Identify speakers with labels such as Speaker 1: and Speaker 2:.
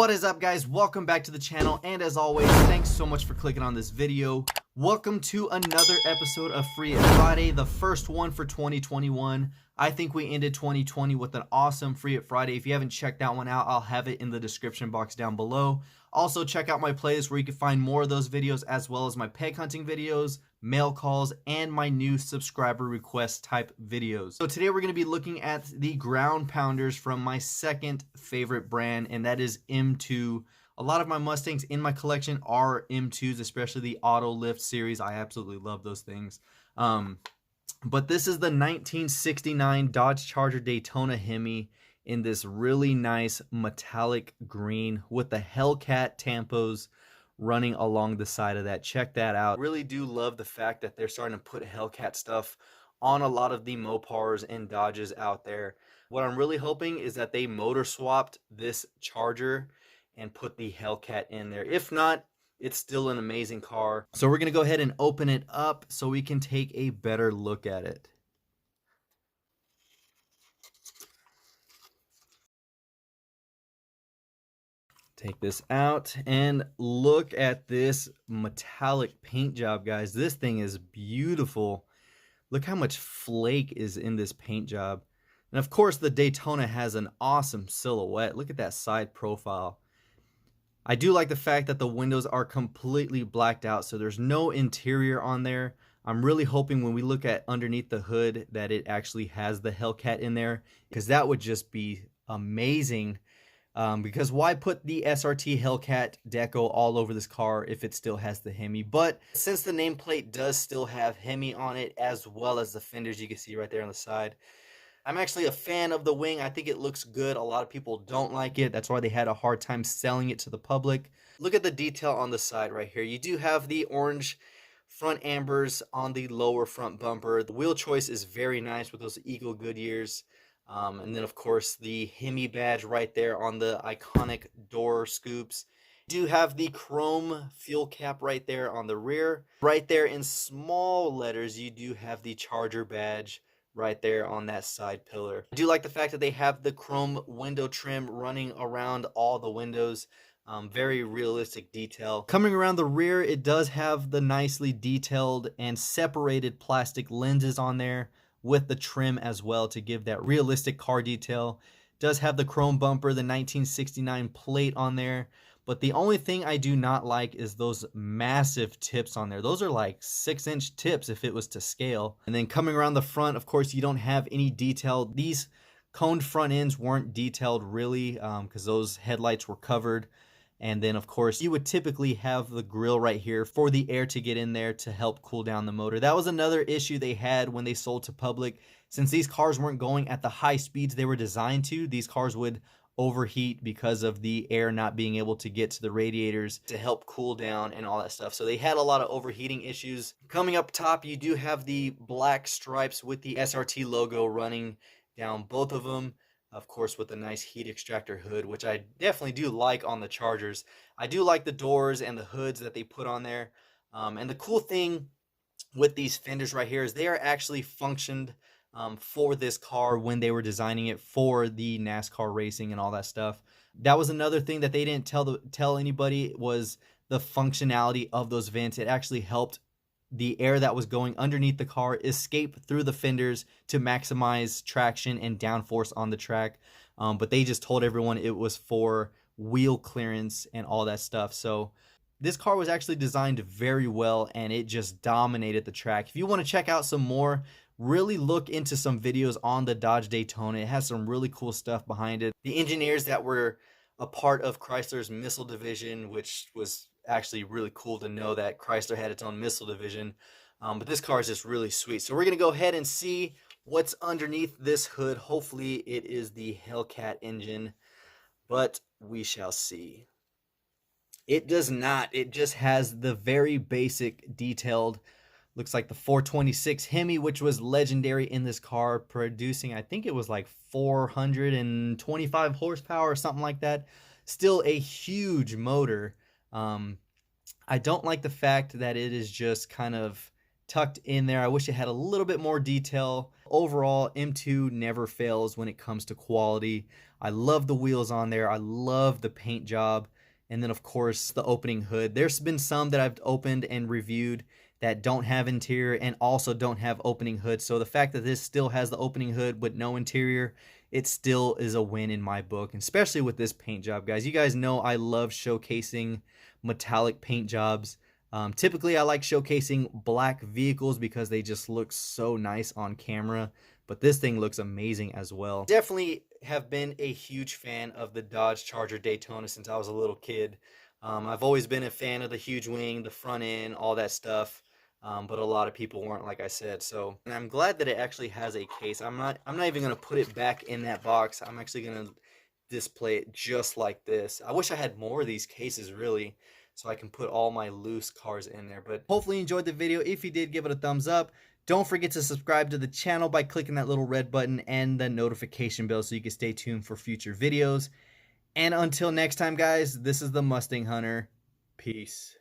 Speaker 1: What is up, guys? Welcome back to the channel, and as always, thanks so much for clicking on this video. Welcome to another episode of Free It Friday, the first one for 2021. I think we ended 2020 with an awesome Free It Friday. If you haven't checked that one out, I'll have it in the description box down below. Also, check out my playlist where you can find more of those videos, as well as my peg hunting videos, mail calls, and my new subscriber request type videos. So today we're going to be looking at the ground pounders from my second favorite brand, and that is M2. A lot of my Mustangs in my collection are M2s, especially the Auto Lift series. I absolutely love those things. But this is the 1969 Dodge Charger Daytona HEMI in this really nice metallic green with the Hellcat tampos running along the side of that. Check that out. Really do love the fact that they're starting to put Hellcat stuff on a lot of the Mopars and Dodges out there. What I'm really hoping is that they motor swapped this Charger and put the Hellcat in there. If not, it's still an amazing car. So we're gonna go ahead and open it up so we can take a better look at it. Take this out and look at this metallic paint job, guys. This thing is beautiful. Look how much flake is in this paint job. And of course, the Daytona has an awesome silhouette. Look at that side profile. I do like the fact that the windows are completely blacked out, so there's no interior on there. I'm really hoping when we look at underneath the hood that it actually has the Hellcat in there, because that would just be amazing. Because why put the SRT Hellcat deco all over this car if it still has the HEMI? But since the nameplate does still have HEMI on it, as well as the fenders you can see right there on the side, I'm actually a fan of the wing. I think it looks good. A lot of people don't like it. That's why they had a hard time selling it to the public. Look at the detail on the side right here. You do have the orange front ambers on the lower front bumper. The wheel choice is very nice with those Eagle Goodyears. And then, of course, the HEMI badge right there on the iconic door scoops. You do have the chrome fuel cap right there on the rear. Right there in small letters, you do have the Charger badge right there on that side pillar. I do like the fact that they have the chrome window trim running around all the windows. Very realistic detail. Coming around the rear, it does have the nicely detailed and separated plastic lenses on there, with the trim as well to give that realistic car detail. Does have the chrome bumper, the 1969 plate on there, but the only thing I do not like is those massive tips on there. Those are like 6-inch tips if it was to scale. And then coming around the front, of course, you don't have any detail. These coned front ends weren't detailed really because those headlights were covered. And then, of course, you would typically have the grill right here for the air to get in there to help cool down the motor. That was another issue they had when they sold to public. Since these cars weren't going at the high speeds they were designed to, these cars would overheat because of the air not being able to get to the radiators to help cool down and all that stuff. So they had a lot of overheating issues. Coming up top, you do have the black stripes with the SRT logo running down both of them. Of course, with a nice heat extractor hood, which I definitely do like on the Chargers. I do like the doors and the hoods that they put on there. And the cool thing with these fenders right here is they are actually functioned for this car when they were designing it for the NASCAR racing and all that stuff. That was another thing that they didn't tell anybody, was the functionality of those vents. It actually helped the air that was going underneath the car escape through the fenders to maximize traction and downforce on the track. But they just told everyone it was for wheel clearance and all that stuff. So this car was actually designed very well, and it just dominated the track. If you want to check out some more, really look into some videos on the Dodge Daytona. It has some really cool stuff behind it. The engineers that were a part of Chrysler's missile division, which was actually really cool to know that Chrysler had its own missile division. But this car is just really sweet. So we're going to go ahead and see what's underneath this hood. Hopefully it is the Hellcat engine, but we shall see. It does not. It just has the very basic detailed, looks like the 426 HEMI, which was legendary in this car, producing, I think it was like 425 horsepower or something like that. Still a huge motor. I don't like the fact that it is just kind of tucked in there. I wish it had a little bit more detail. Overall, M2 never fails when it comes to quality. I love the wheels on there. I love the paint job. And then of course the opening hood. There's been some that I've opened and reviewed that don't have interior and also don't have opening hood. So the fact that this still has the opening hood with no interior, it still is a win in my book, and especially with this paint job, guys. You guys know I love showcasing metallic paint jobs. Typically I like showcasing black vehicles because they just look so nice on camera, but this thing looks amazing as well. Definitely have been a huge fan of the Dodge Charger Daytona since I was a little kid. I've always been a fan of the huge wing, the front end, all that stuff. But a lot of people weren't, like I said. So, and I'm glad that it actually has a case. I'm not even gonna put it back in that box. I'm actually gonna display it just like this. I wish I had more of these cases, really, so I can put all my loose cars in there. But hopefully you enjoyed the video. If you did, give it a thumbs up. Don't forget to subscribe to the channel by clicking that little red button and the notification bell so you can stay tuned for future videos. And until next time, guys, this is the Mustang Hunter. Peace.